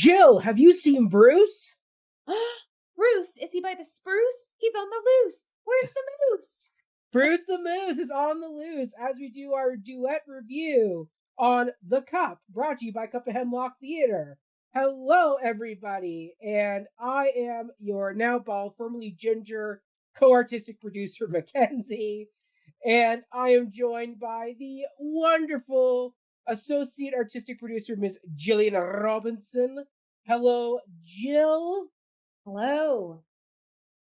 Jill, have you seen Bruce? Bruce, is he by the spruce? He's on the loose. Where's the moose? Bruce the Moose is on the loose as we do our duet review on The Cup, brought to you by Cup of Hemlock Theatre. Hello, everybody, and I am your now bald, formerly ginger, co-artistic producer, Mackenzie, and I am joined by the wonderful associate artistic producer, Miss Jillian Robinson. Hello, Jill. Hello.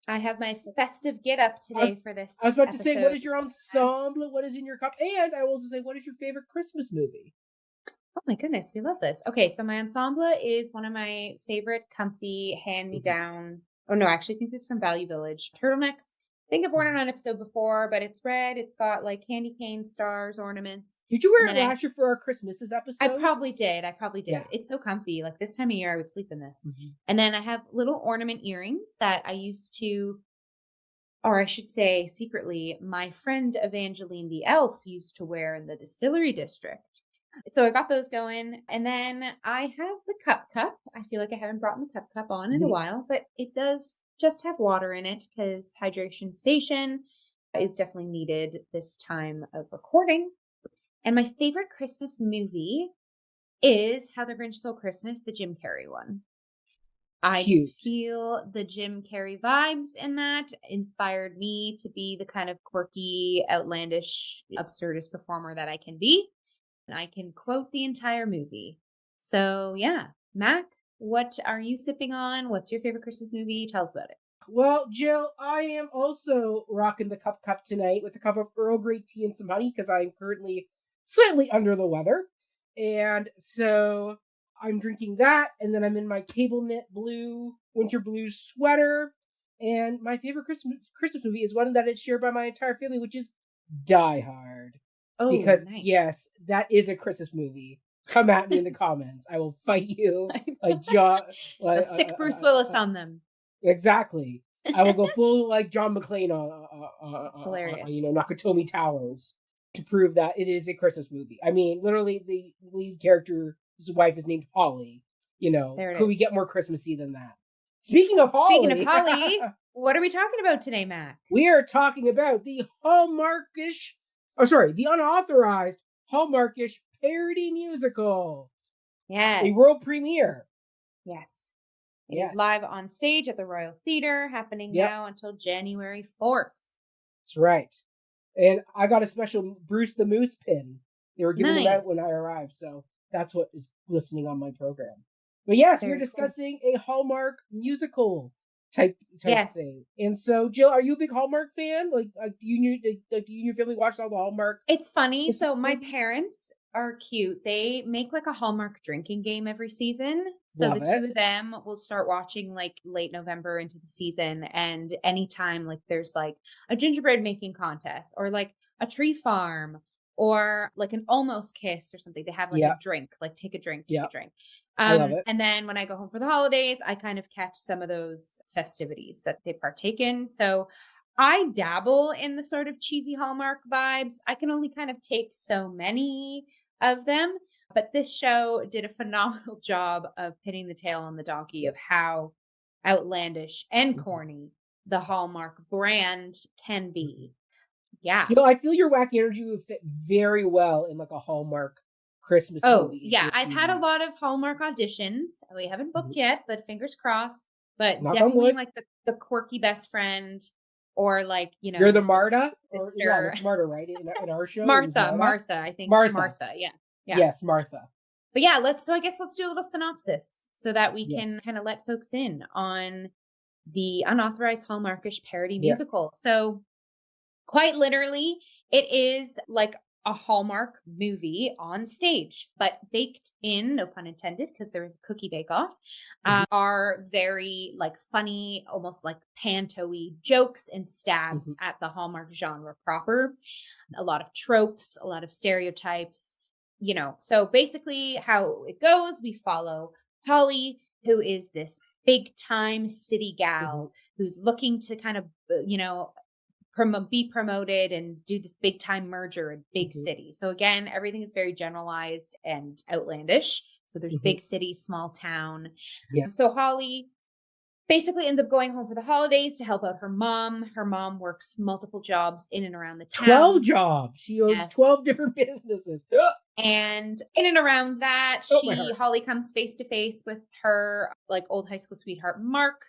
I have my festive get up today for this. I was about to episode. say, what is your ensemble? What is in your cup? And I will also say, what is your favorite Christmas movie? Oh my goodness, we love this. Okay, so my ensemble is one of my favorite comfy hand-me-down. Oh no, actually I think this is from Value Village. Turtlenecks. I think I've worn it on an episode before, but it's red. It's got like candy cane stars, ornaments. Did you wear it last year for our Christmas's episode? I probably did. Yeah. It's so comfy. Like this time of year, I would sleep in this. And then I have little ornament earrings that I used to, or I should say secretly, my friend Evangeline the Elf used to wear in the distillery district. So I got those going. And then I have the cup. I feel like I haven't brought the cup on in a while, but it does just have water in it because hydration station is definitely needed this time of recording. And my favorite Christmas movie is How the Grinch Stole Christmas, the Jim Carrey one. I just feel the Jim Carrey vibes in that inspired me to be the kind of quirky, outlandish, absurdist performer that I can be. And I can quote the entire movie. So yeah, Mac, what are you sipping on? What's your favorite Christmas movie? Tell us about it. Well, Jill, I am also rocking the cup tonight with a cup of Earl Grey tea and some honey because I'm currently slightly under the weather. And so I'm drinking that, and then I'm in my cable knit blue, winter blue sweater. And my favorite Christmas movie is one that is shared by my entire family, which is Die Hard. Oh, because nice. Yes, that is a Christmas movie. Come at me in the comments. I will fight you like John. Like, sick Bruce Willis on them. Exactly. I will go full like John McClane on hilarious. Nakatomi Towers to prove that it is a Christmas movie. I mean, literally, the lead character's wife is named Holly. Could we get more Christmassy than that? Speaking of Holly, what are we talking about today, Matt? We are talking about the the unauthorized Hallmarkish parody musical. Yes. A world premiere. Yes. It is live on stage at the Royal Theatre, happening now until January 4th. That's right. And I got a special Bruce the Moose pin. They were giving it out when I arrived, so that's what is listening on my program. But yes, we're discussing a Hallmark musical type thing. And so, Jill, are you a big Hallmark fan? Like, do you and your family watch all the Hallmark? It's funny. So my parents are cute. They make like a Hallmark drinking game every season. So the two of them will start watching like late November into the season. And anytime like there's like a gingerbread making contest or like a tree farm or like an almost kiss or something, they have like a drink, like take a drink. I love it. And then when I go home for the holidays, I kind of catch some of those festivities that they partake in. So I dabble in the sort of cheesy Hallmark vibes. I can only kind of take so many of them, but this show did a phenomenal job of pitting the tail on the donkey of how outlandish and corny the Hallmark brand can be. Yeah. I feel your wacky energy would fit very well in like a Hallmark Christmas movie. Yeah. I've had a lot of Hallmark auditions. We haven't booked yet, but fingers crossed. But definitely like the quirky best friend or like, You're the Marta? It's Marta, right? In our show? Martha, I think. Martha, yeah. Yes, Martha. But yeah, I guess let's do a little synopsis so that we can kind of let folks in on the unauthorized Hallmarkish parody musical. So quite literally, it is like a Hallmark movie on stage, but baked in, no pun intended, because there is a cookie bake-off, are very like funny, almost like panto-y jokes and stabs at the Hallmark genre proper. A lot of tropes, a lot of stereotypes, So basically how it goes, we follow Holly, who is this big time city gal who's looking to kind of, be promoted and do this big time merger in big city. So again, everything is very generalized and outlandish. So there's big city, small town. Yeah. So Holly basically ends up going home for the holidays to help out her mom. Her mom works multiple jobs in and around the town. 12 jobs. She owns Yes. 12 different businesses. And in and around that, Oh, my heart. Holly comes face to face with her like old high school sweetheart, Mark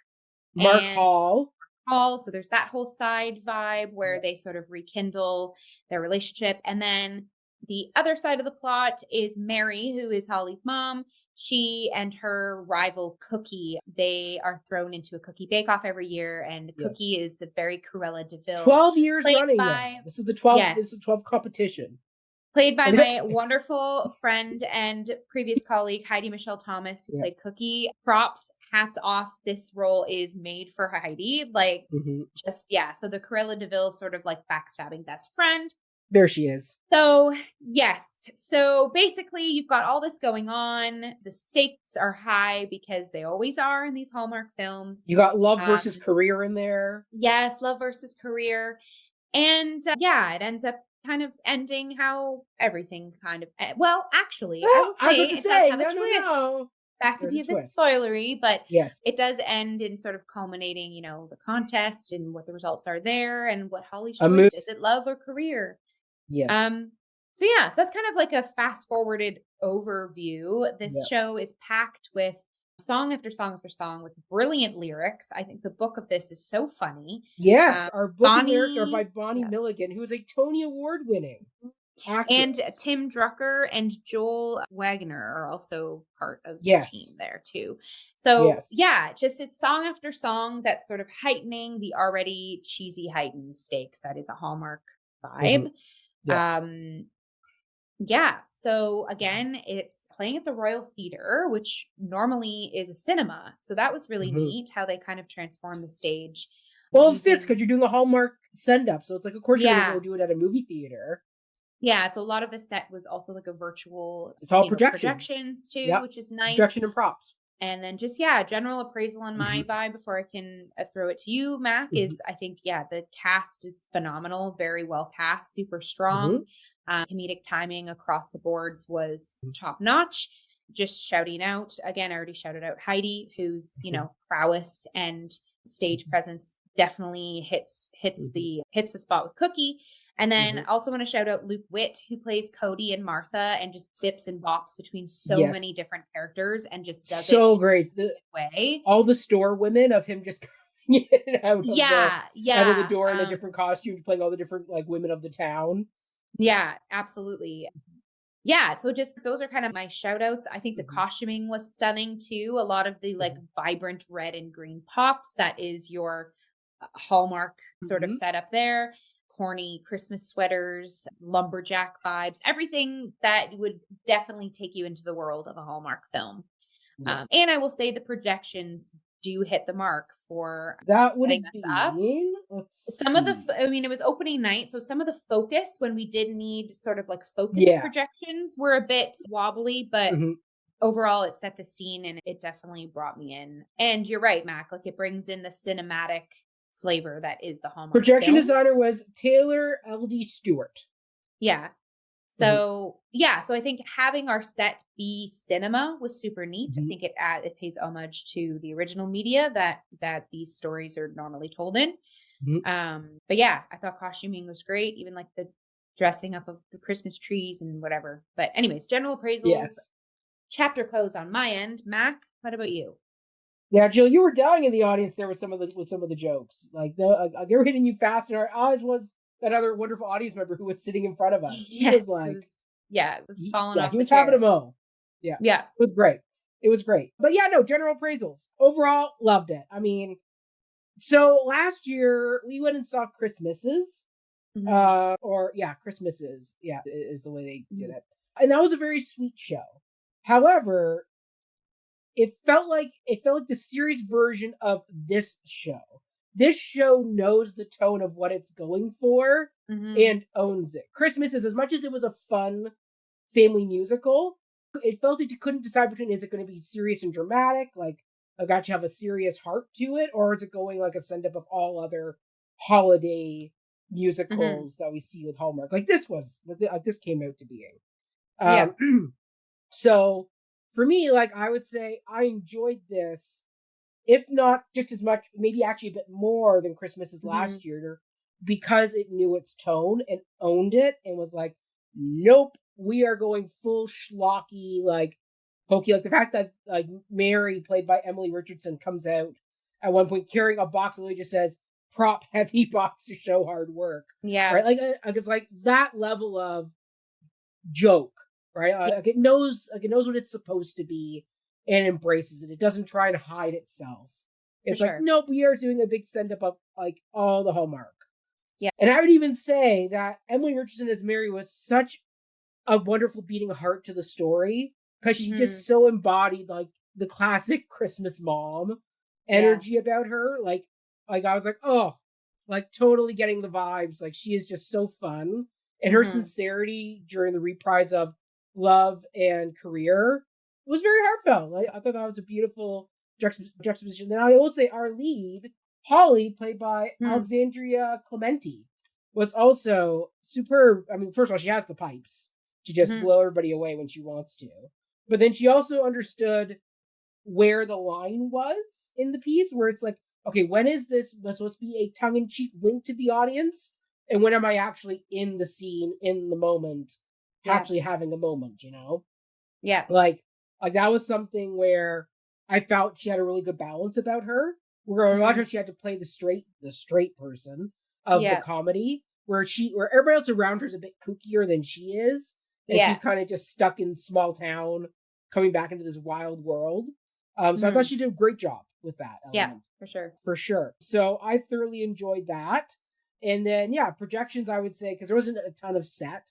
Hall. So there's that whole side vibe where they sort of rekindle their relationship. And then the other side of the plot is Mary, who is Holly's mom. She and her rival Cookie, they are thrown into a cookie bake-off every year. And Cookie is the very Cruella de Vil. 12 years running now. This is the 12th. This is 12th competition. Played by my wonderful friend and previous colleague, Heidi Michelle Thomas, who played Cookie. Props, hats off. This role is made for Heidi. Like, so the Cruella de Vil sort of like backstabbing best friend. There she is. So, yes. So basically, you've got all this going on. The stakes are high because they always are in these Hallmark films. You got love versus career in there. Yes, love versus career. And it ends up kind of ending how everything kind of actually I will say it does have a twist. That could be a bit spoilery, but it does end in sort of culminating, the contest and what the results are there and what Holly's choice is. It love or career? Yes. So that's kind of like a fast forwarded overview. This show is packed with song after song after song with brilliant lyrics. I think the book of this is so funny. Yes, our book lyrics are by Bonnie Milligan, who is a Tony Award winning actress. And Tim Drucker and Joel Wagner are also part of the team there too. So it's song after song that's sort of heightening the already cheesy heightened stakes that is a Hallmark vibe. So again, it's playing at the Royal Theatre, which normally is a cinema. So that was really neat how they kind of transformed the stage. Well, it fits because you're doing a Hallmark send-up. So it's like, of course, you're going to go do it at a movie theater. Yeah, so a lot of the set was also like a virtual. It's all projections too, which is nice. Projection and props. And then just, general appraisal on my vibe before I can throw it to you, Mac, is I think, the cast is phenomenal. Very well cast, super strong. Comedic timing across the boards was top notch. Just shouting out, again, I already shouted out Heidi, whose, prowess and stage presence definitely hits the spot with Cookie. And then I also want to shout out Luke Witt, who plays Cody and Martha and just bips and bops between so many different characters and just does so it great way. All the store women of him just coming in and out of the door in a different costume, playing all the different like women of the town. Yeah, absolutely. Yeah, so just those are kind of my shout outs. I think the costuming was stunning too. A lot of the like vibrant red and green pops, that is your Hallmark sort of setup there. Corny Christmas sweaters, lumberjack vibes, everything that would definitely take you into the world of a Hallmark film. And I will say the projections do hit the mark for that would be up. Some of the, it was opening night, so some of the focus when we did need sort of like focus projections were a bit wobbly, but overall it set the scene and it definitely brought me in. And you're right, Mac, like it brings in the cinematic flavor that is the Hallmark. Projection designer was Taylor L.D. Stewart. Yeah. So so I think having our set be cinema was super neat. I think it pays homage to the original media that these stories are normally told in. But I thought costuming was great, even like the dressing up of the Christmas trees and whatever. But anyways, general appraisals, chapter close on my end. Mac, what about you? Yeah, Jill, you were dying in the audience there with some of the jokes. Like they were hitting you fast, and our eyes was that other wonderful audience member who was sitting in front of us. He was like, it was falling off. He was having a mo. Yeah, it was great. It was great. But general appraisals overall, loved it. I mean, so last year we went and saw Christmases, Christmases. Yeah, is the way they did it, and that was a very sweet show. However, it felt like the series version of this show. This show knows the tone of what it's going for and owns it. Christmas is, as much as it was a fun family musical, it felt like you couldn't decide between, is it going to be serious and dramatic, like I got you have a serious heart to it, or is it going like a send up of all other holiday musicals that we see with Hallmark? Like this was, like this came out to being. So for me, like, I would say I enjoyed this, if not just as much, maybe actually a bit more than Christmas's Mm-hmm. last year, because it knew its tone and owned it and was like, nope, we are going full schlocky, like, hokey. Like the fact that like Mary, played by Emily Richardson, comes out at one point carrying a box that really just says "prop heavy box to show hard work," Yeah. right? Like it's like that level of joke, right? Yeah. Like it knows what it's supposed to be and embraces it. It doesn't try and hide itself. It's For like, sure. nope, we are doing a big send up of like all the Hallmark. Yeah. And I would even say that Emily Richardson as Mary was such a wonderful beating heart to the story, because she Mm-hmm. just so embodied like the classic Christmas mom energy about her. Like I was like, oh, like totally getting the vibes. Like she is just so fun. And her Mm-hmm. sincerity during the reprise of Love and Career was very heartfelt. I thought that was a beautiful juxtaposition. Then I will say our lead, Holly, played by Alexandria Clementi, was also superb. I mean, first of all, she has the pipes to just blow everybody away when she wants to. But then she also understood where the line was in the piece, where it's like, okay, when is this supposed to be a tongue-in-cheek wink to the audience? And when am I actually in the scene, in the moment, actually having a moment, you know? Yeah. Like that was something where I felt she had a really good balance about her. Where a lot of times she had to play the straight person of the comedy, where everybody else around her is a bit kookier than she is, and she's kind of just stuck in small town, coming back into this wild world. So I thought she did a great job with that element. Yeah, for sure. So I thoroughly enjoyed that. And then projections, I would say, because there wasn't a ton of set,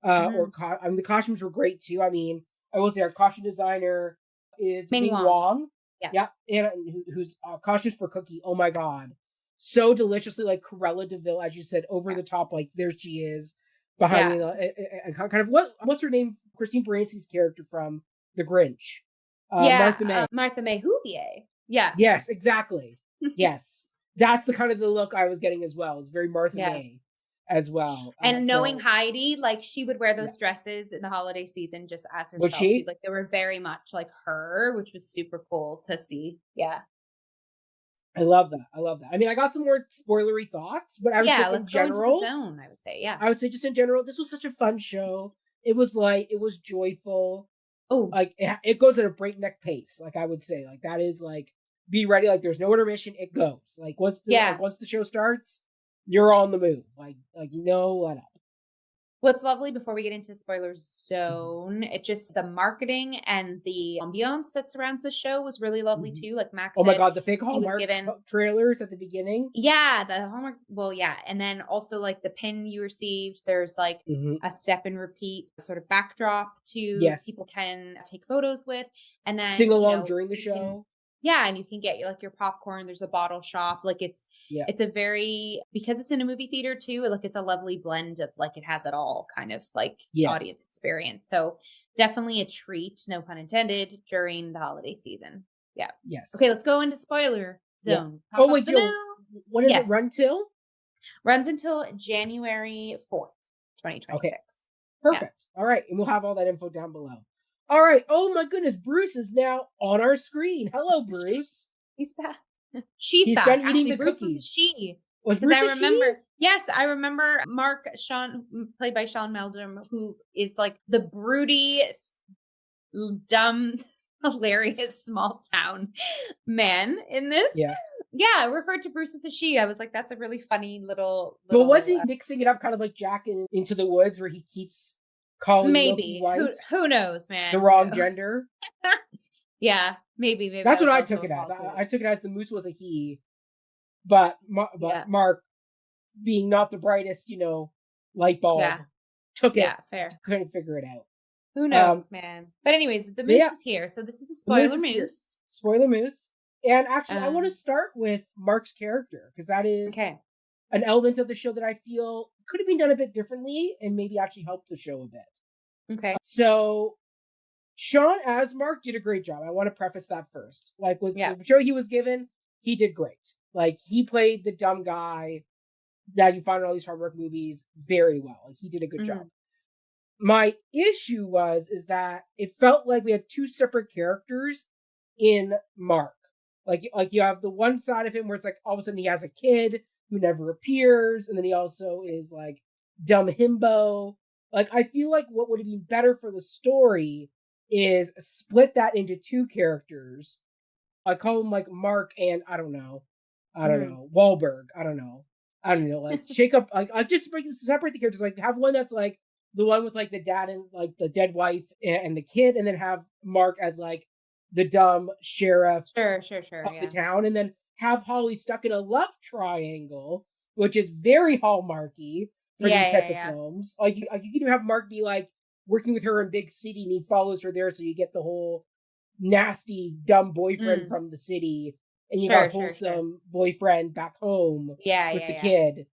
I mean, the costumes were great too. I mean, I will say our costume designer is Ming Wong. Yeah. And who's costumes for Cookie. Oh my god, so deliciously like Cruella DeVille, as you said, over the top. Like there she is behind kind of what's her name? Christine Baranski's character from The Grinch. Martha May. Martha May Whovier. Yeah. Yes, exactly. Yes, that's the kind of the look I was getting as well. It's very Martha May as well. And knowing Heidi, like she would wear those dresses in the holiday season just as herself. Would she? Like they were very much like her, which was super cool to see. Yeah. I love that. I mean, I got some more spoilery thoughts, but I would say in general, go into the zone, I would say, I would say just in general, this was such a fun show. It was light. It was joyful. Oh, like it goes at a breakneck pace. Like I would say, like that is like, be ready. Like there's no intermission. It goes. Like once the show starts, you're on the move. Like no let up. What's lovely before we get into spoiler zone, it just the marketing and the ambiance that surrounds the show was really lovely too. Like Max, oh my god, the fake Hallmark trailers at the beginning. Yeah, the Hallmark. Well, yeah, and then also like the pin you received. There's like a step and repeat sort of backdrop to people can take photos with, and then sing along during the show. And you can get like your popcorn. There's a bottle shop. Like it's a very, because it's in a movie theater too. Like it's a lovely blend of like, it has it all kind of like audience experience. So definitely a treat, no pun intended, during the holiday season. Yeah. Yes. Okay, let's go into spoiler zone. Oh wait, Jill, when does it run till? Runs until January 4th, 2026. Okay. Perfect. Yes. All right, and we'll have all that info down below. All right. Oh my goodness, Bruce is now on our screen. Hello, Bruce. He's back. He's back. Done eating Actually, the Bruce cookies. Was a she. Was Bruce I remember. Yes, I remember Mark Sean, played by Sean Meldrum, who is like the broody, dumb, hilarious small town man in this. Yes. Yeah, referred to Bruce as a she. I was like, that's a really funny little. But was he mixing it up, kind of like Jack in Into the Woods, where he keeps calling maybe White who knows, man, the wrong gender? Yeah, maybe that's what I took it as. I took it as the moose was a he, but Mark, being not the brightest, light bulb, took it. Fair. Couldn't figure it out. Who knows, man? But anyways, the moose is here, so this is the spoiler moose. Spoiler moose. And actually, I want to start with Mark's character, because that is an element of the show that I feel could have been done a bit differently and maybe actually helped the show a bit. Okay. So Sean as Mark did a great job. I want to preface that first. Like with the show he was given, he did great. Like he played the dumb guy that you find in all these Hallmark movies very well. Like he did a good job. My issue is that it felt like we had two separate characters in Mark. Like you have the one side of him where it's like all of a sudden he has a kid who never appears, and then he also is like dumb himbo. Like I feel like what would have been better for the story is split that into two characters. I call him like Mark and I don't Mhm. know, Wahlberg. I don't know. Like shake up. Like I just separate the characters. Like have one that's like the one with like the dad and like the dead wife and the kid, and then have Mark as like the dumb sheriff Sure, of the yeah. town, and then have Holly stuck in a love triangle, which is very hallmarky for these type of Yeah. films. Like you can even have Mark be like working with her in big city, and he follows her there, so you get the whole nasty dumb boyfriend Mm. from the city, and you got Sure. wholesome boyfriend back home with the Yeah. kid.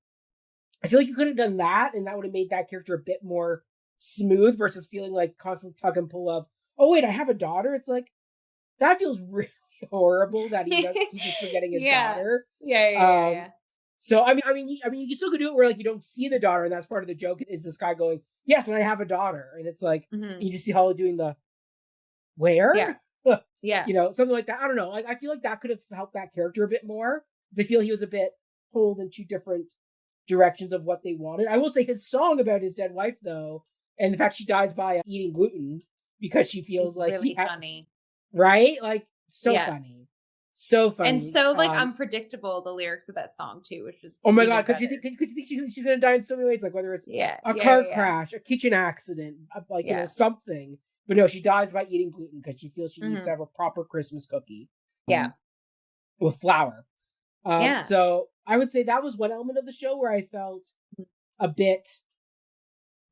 I feel like you could have done that, and that would have made that character a bit more smooth versus feeling like constant tug and pull of, oh wait, I have a daughter. It's like that feels really horrible that he keeps forgetting his Yeah. daughter. Yeah. Um, so you still could do it where like you don't see the daughter, and that's part of the joke. Is this guy going, yes, and I have a daughter, and it's like Mhm. you just see Holly doing the Yeah. where, Yeah. something like that. I don't know. Like I feel like that could have helped that character a bit more because I feel he was a bit pulled in two different directions of what they wanted. I will say his song about his dead wife though, and the fact she dies by eating gluten because she feels It's like really funny. right, like so Yeah. funny, so And funny. so, like, unpredictable, the lyrics of that song too, which is Oh my even god, better. could you think she's gonna die in so many ways? Like whether it's Yeah. a car Yeah. crash, a kitchen accident, like Yeah. something. But no, she dies by eating gluten because she feels she needs to Mhm. have a proper Christmas cookie Yeah. with flour. Yeah. So I would say that was one element of the show where I felt a bit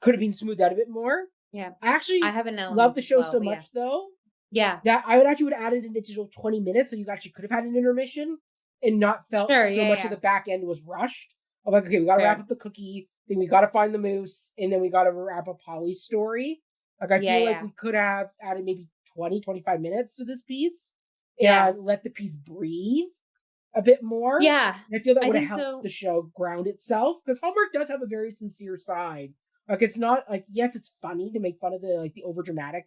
could have been smoothed out a bit more. Yeah. I I actually have an love element the as show well, so but yeah. much though Yeah. that I would actually would add it an additional 20 minutes, so you actually could have had an intermission and not felt Sure. so much of the Yeah. back end was rushed. I'm like, okay, we got to wrap Fair. up the cookie, then we got to find the moose, and then we got to wrap up Holly's story. Like, I feel like Yeah. we could have added maybe 20, 25 minutes to this piece Yeah. and let the piece breathe a bit more. Yeah. And I feel that I would have think helped so. the show ground itself because Hallmark does have a very sincere side. Like, it's not like, yes, it's funny to make fun of the over dramatic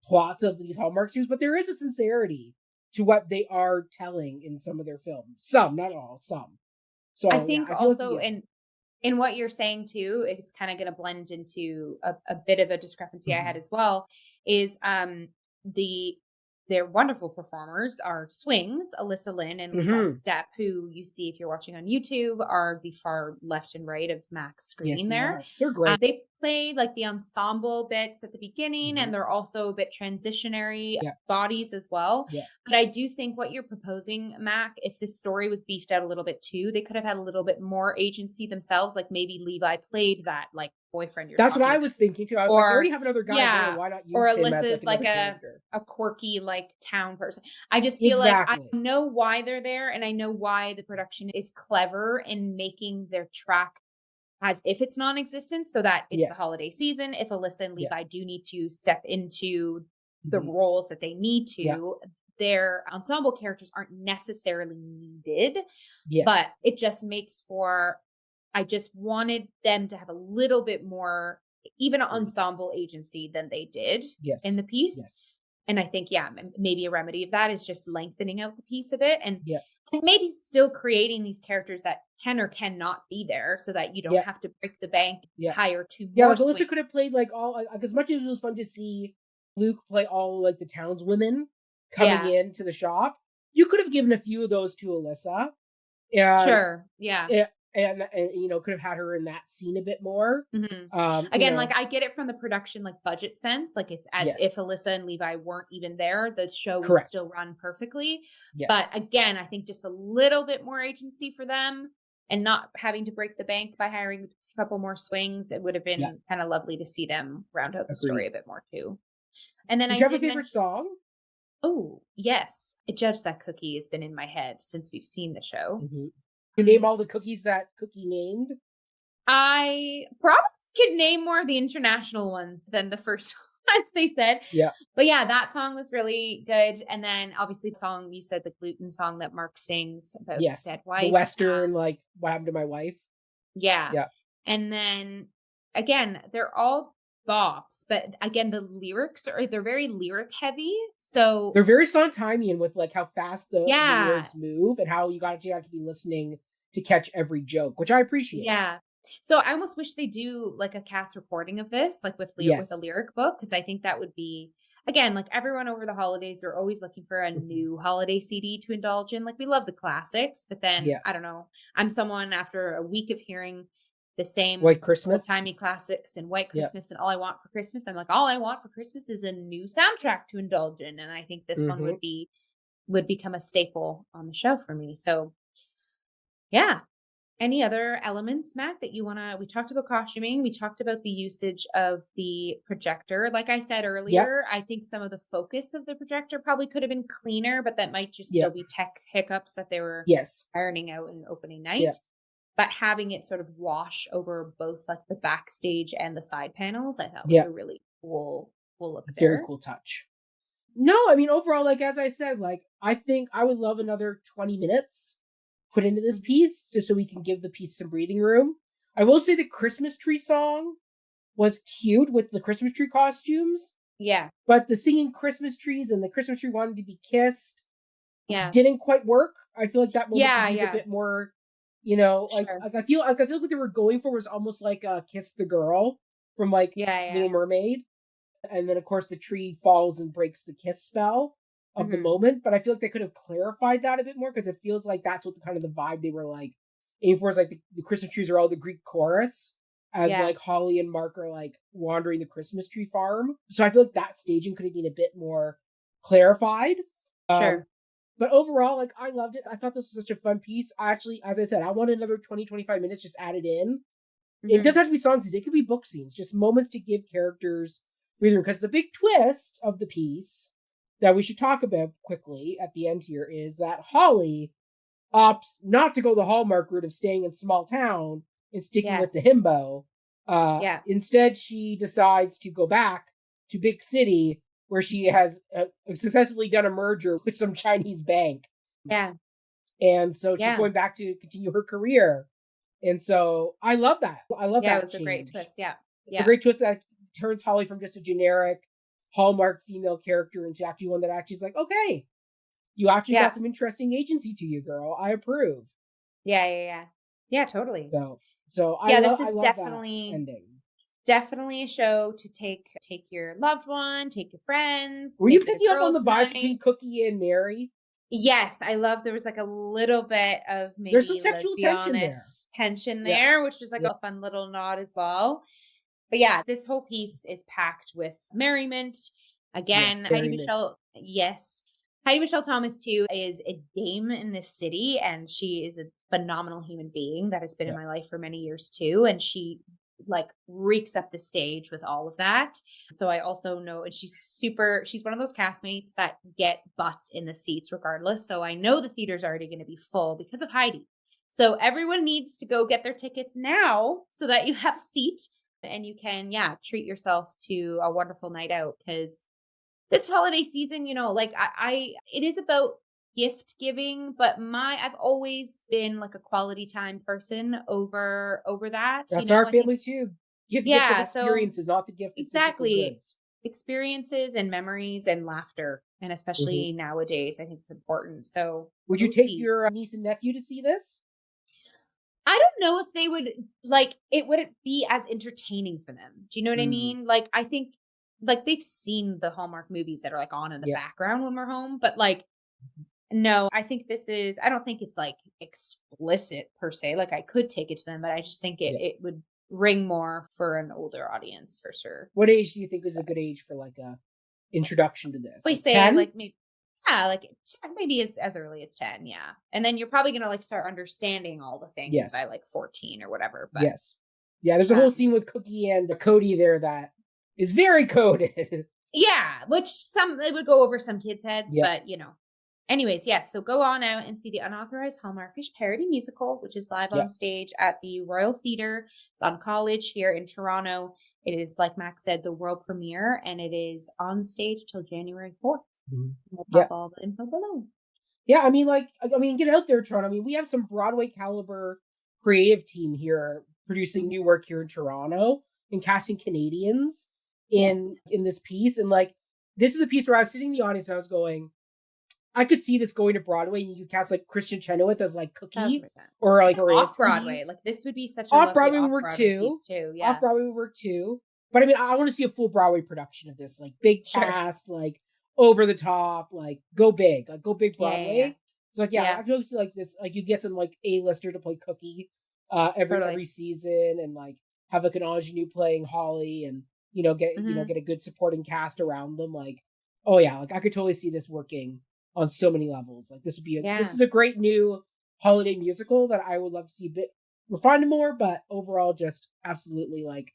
plots of these Hallmark shows, but there is a sincerity to what they are telling in some of their films. Some, not all, some. I So yeah, think I feel like also in what you're saying too, it's kind of going to blend into a bit of a discrepancy I had as well. Is the their wonderful performers are swings, Alyssa Lynn and Levi Mm-hmm. Stepp, who you see if you're watching on YouTube are the far left and right of Mac's Yes, screen they there. are. They're great. They play like the ensemble bits at the beginning, Mm-hmm. and they're also a bit transitionary Yeah, bodies as well. yeah. But I do think what you're proposing, Mac, if this story was beefed out a little bit too, they could have had a little bit more agency themselves. Like maybe Levi played that like boyfriend you're That's what talking I about. was thinking too. I was like, they already Or have another guy there. yeah. Why not Or use him as like Alyssa's like another character? a quirky like town person. I just feel like I Exactly. know why they're there, and I know why the production is clever in making their track as if it's non-existent so that it's the Yes. holiday season. If Alyssa and Yeah. Levi do need to step into the Mm-hmm. roles that they need Yeah. to, their ensemble characters aren't necessarily needed, but Yes. it just makes for I just wanted them to have a little bit more even ensemble agency than they did in Yes. the piece. Yes. And I think, yeah, maybe a remedy of that is just lengthening out the piece a bit Yeah. and maybe still creating these characters that can or cannot be there so that you don't Yeah. have to break the bank, Yeah. hire two Yeah, more like Alyssa swings. could have played like all like as much as it was fun to see Luke play all like the townswomen coming Yeah, into the shop. You could have given a few of those to Alyssa, and sure. Yeah. and could have had her in that scene a bit more. Mhm. Um, you Again, know, like I get it from the production, like budget sense. Like it's as yes, if Alyssa and Levi weren't even there, the show would correct, still run perfectly. yes, But again, I think just a little bit more agency for them and not having to break the bank by hiring a couple more swings. It would have yeah, been kind of lovely to see them round out the story agreed. a bit more too. And then Did I you have a did favorite mention, song? oh, yes, a Judge That Cookie has been in my head since we've seen the show. Mm-hmm. You name all the cookies that Cookie named. I probably could name more of the international ones than the first ones they said. Yeah, But yeah, that song was really good. And then obviously the song you said, the gluten song that Mark sings about his yes, dead the wife. Western like what happened to my wife. Yeah. Yeah, And then again, they're all bops, but again, the lyrics they're very lyric heavy. So They're very Sondheimian with like how fast the yeah. words move and how you got to have to be listening to catch every joke, which I appreciate. Yeah. So I almost wish they do like a cast recording of this, like with a Yes. lyric book, because I think that would be again like everyone over the holidays. They're always looking for a new holiday CD to indulge in. Like we love the classics, but then Yeah. I don't know. I'm someone after a week of hearing the same White Christmas. old-timey classics and White Yeah. Christmas and All I Want for Christmas. I'm like, all I want for Christmas is a new soundtrack to indulge in. And I think this one would become a staple on the show for me. So yeah. Any other elements, Mac, that you wanna we talked about costuming, we talked about the usage of the projector. Like I said Yep. earlier, I think some of the focus of the projector probably could have been cleaner, but that might just still Yep. be tech hiccups that they were Yes. ironing out in opening night. Yep. But having it sort of wash over both like the backstage and the side panels, I thought was Yep. a really cool look Very there. cool touch. No, I mean overall, like as I said, like I think I would love another 20 minutes put into this piece just so we can give the piece some breathing room. I will say the Christmas tree song was cute with the Christmas tree costumes, Yeah. but the singing Christmas trees and the Christmas tree wanting to be kissed Yeah. didn't quite work. I feel like that moment Yeah, could use yeah. a bit more, you know, Sure. like I feel like what they were going for was almost like Kiss the Girl from like Yeah, yeah. Little Mermaid. And then of course the tree falls and breaks the kiss spell of the Mhm. moment. But I feel like they could have clarified that a bit more because it feels like that's what the kind of the vibe they were like aiming for is like the Christmas trees are all the Greek chorus as Yeah. like Holly and Mark are like wandering the Christmas tree farm. So I feel like that staging could have been a bit more clarified. Sure. But overall, like I loved it. I thought this was such a fun piece. I actually, as I said, I want another 20-25 minutes just added in. It Mhm. doesn't have to be song scenes. It could be book scenes, just moments to give characters breathing. Because the big twist of the piece that we should talk about quickly at the end here is that Holly opts not to go the Hallmark route of staying in small town and sticking with the Yes. himbo. Yeah. Instead, she decides to go back to big city where she has successfully done a merger with some Chinese bank. Yeah. And so she's Yeah. going back to continue her career. And so I love that. I love Yeah, that it was a great change. twist. Yeah. It's a great twist that turns Holly from just a generic Hallmark female character into actually one that actually is like, okay, you actually Yeah. got some interesting agency to you, girl. I approve. Yeah, yeah, yeah. Yeah, totally. So I Yeah, love this is that ending. definitely a show to take your loved one, take your friends, Were you make it a picking up on the girls' vibes between night. Cookie and Mary? Yes, I love there was like a little bit of There's some maybe, let's sexual be tension there. honest, tension Yeah. there, which was like Yeah. a fun little nod as well. But yeah, this whole piece is packed with merriment. Again, Yes, Heidi merriment. Michelle, yes. Heidi Michelle Thomas, too, is a dame in this city, and she is a phenomenal human being that has been in Yeah. my life for many years, too. And she like reeks up the stage with all of that. So I also know, and she's one of those castmates that get butts in the seats regardless. So I know the theater's already going to be full because of Heidi. So everyone needs to go get their tickets now so that you have a seat and you can, treat yourself to a wonderful night out. Because this holiday season, like it is about gift giving, but I've always been like a quality time person over that. That's I our think, family too. Give the gift of so experiences, not the gift of physical exactly goods. experiences and memories and laughter. And especially nowadays, I think it's important. So Would you we'll take see. your niece and nephew to see this? I don't know if they would it wouldn't be as entertaining for them. Do you know what I mean? Like, I think like they've seen the Hallmark movies that are like on in the background when we're home, but like, no, I think I don't think it's like explicit per se. Like I could take it to them, but I just think it would ring more for an older audience for sure. What age do you think is a good age for like a introduction to this? We Like say 10? like maybe like maybe as early as 10, yeah. And then you're probably gonna like start understanding all the things by like 14 or whatever. But yes. Yeah, there's a whole scene with Cookie and Cody there that is very coded. Yeah, which it would go over some kids' heads, but Anyways, yes, so go on out and see the Unauthorized Hallmarkish Parody Musical, which is live on stage at the Royal Theatre. It's on College here in Toronto. It is, like Max said, the world premiere, and it is on stage till January 4th. We'll pop all the info below. Yeah, I mean, get out there, Toronto. I mean, we have some Broadway caliber creative team here producing new work here in Toronto and casting Canadians. in this piece. And like, this is a piece where I was sitting in the audience and I was going, I could see this going to Broadway, and you cast like Christian Chenoweth as like Cookie 1000%. or like Off Baranski. Broadway. Like this would be such a Off lovely Broadway would off work Broadway too. piece too. Yeah. Off Broadway would work too. But I mean, I want to see a full Broadway production of this, like big cast, like over the top, like go big Broadway. Yeah. So like, I feel like this, like you get some like A-lister to play Cookie every season, and like have like an ingenue playing Holly, and get a good supporting cast around them. Like, oh yeah, like I could totally see this working on so many levels. Like this would be this is a great new holiday musical that I would love to see a bit refined more, but overall just absolutely like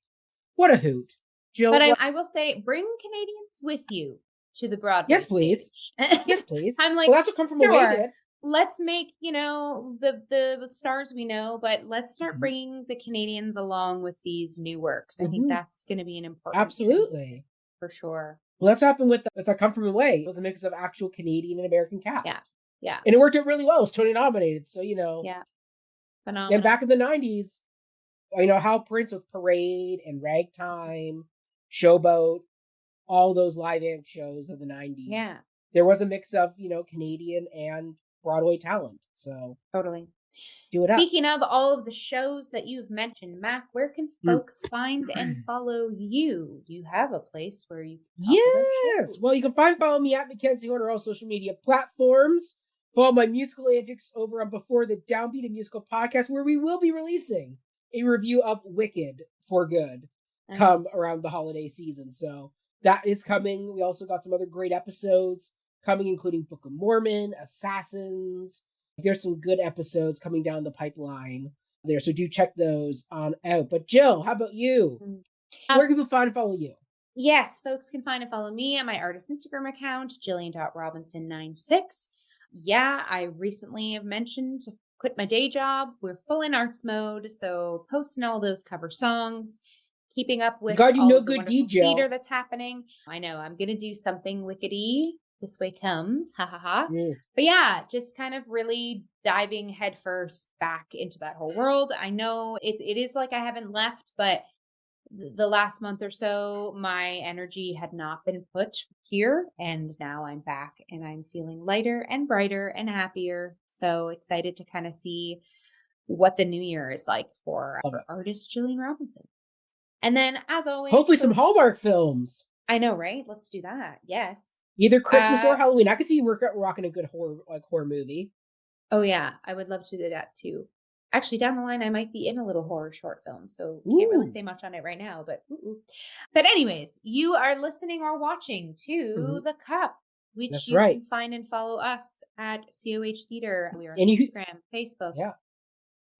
what a hoot. Jill, but I will say, bring Canadians with you to the Broadway please. stage. Yes, please. I'm like, well, that's what Come From Away did. Let's make, the stars we know, but let's start bringing the Canadians along with these new works. I think that's going to be an important absolutely for sure. Well, that's what happened with I Come From Away. It was a mix of actual Canadian and American cast. Yeah. And it worked out really well. It was Tony nominated. So, Yeah. Phenomenal. And back in the 90s, Hal Prince with Parade and Ragtime, Showboat, all those live amp shows of the 90s. Yeah. There was a mix of, Canadian and Broadway talent. So totally. Do it Speaking of all of the shows that you've mentioned, Mac, where can folks find and follow you? Do you have a place where you can talk about shows? Well, you can follow me at Mackenzie Horn on all social media platforms. Follow my musical antics over on Before the Downbeat, a musical podcast where we will be releasing a review of Wicked for Good come around the holiday season. So that is coming. We also got some other great episodes coming, including Book of Mormon, Assassins. There's some good episodes coming down the pipeline there, so do check those on out. But Jill, how about you? Where can people find and follow you? Yes, folks can find and follow me on my artist Instagram account, Jillian.Robinson96. Yeah, I recently have mentioned to quit my day job. We're full in arts mode, so posting all those cover songs, keeping up with all no of the good wonderful DJ theater that's happening. I know I'm going to do something wickedy. This way comes, ha ha ha. But yeah, just kind of really diving headfirst back into that whole world. I know it is like I haven't left, but the last month or so, my energy had not been put here, and now I'm back and I'm feeling lighter and brighter and happier. So excited to kind of see what the new year is like for our artist Jillian Robinson. And then, as always, hopefully some Hallmark films. I know, right? Let's do that. Yes. Either Christmas or Halloween. I could see you rocking a good horror movie. Oh yeah, I would love to do that too. Actually, down the line, I might be in a little horror short film, so can't really say much on it right now. But anyways, you are listening or watching to The Cup, which you can find and follow us at COH Theater. We are on Instagram, Facebook,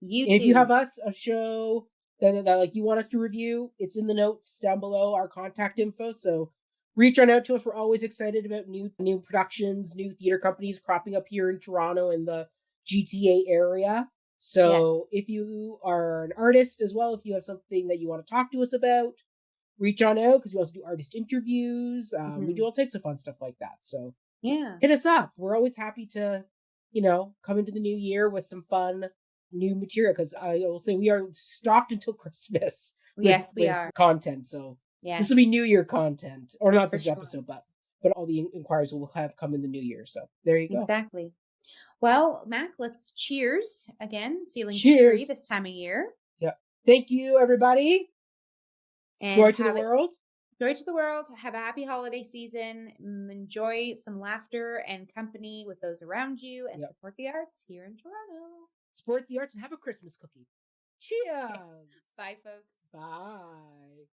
YouTube. And if you have a show that like you want us to review, it's in the notes down below, our contact info. So reach on out to us. We're always excited about new productions, new theater companies cropping up here in Toronto and the GTA area. So if you are an artist as well, if you have something that you want to talk to us about, reach on out, because we also do artist interviews. We do all types of fun stuff like that. So hit us up. We're always happy to, come into the new year with some fun new material, because I will say we are stocked until Christmas. Yes, we are. Content. So this will be New Year content, or not this episode, but all the inquiries will have come in the new year. So there you go. Exactly. Well, Mac, let's cheers again. Feeling cheery this time of year. Yeah. Thank you, everybody. And joy to the world. Joy to the world. Have a happy holiday season. Enjoy some laughter and company with those around you, and support the arts here in Toronto. Support the arts and have a Christmas cookie. Cheers. Bye, folks. Bye.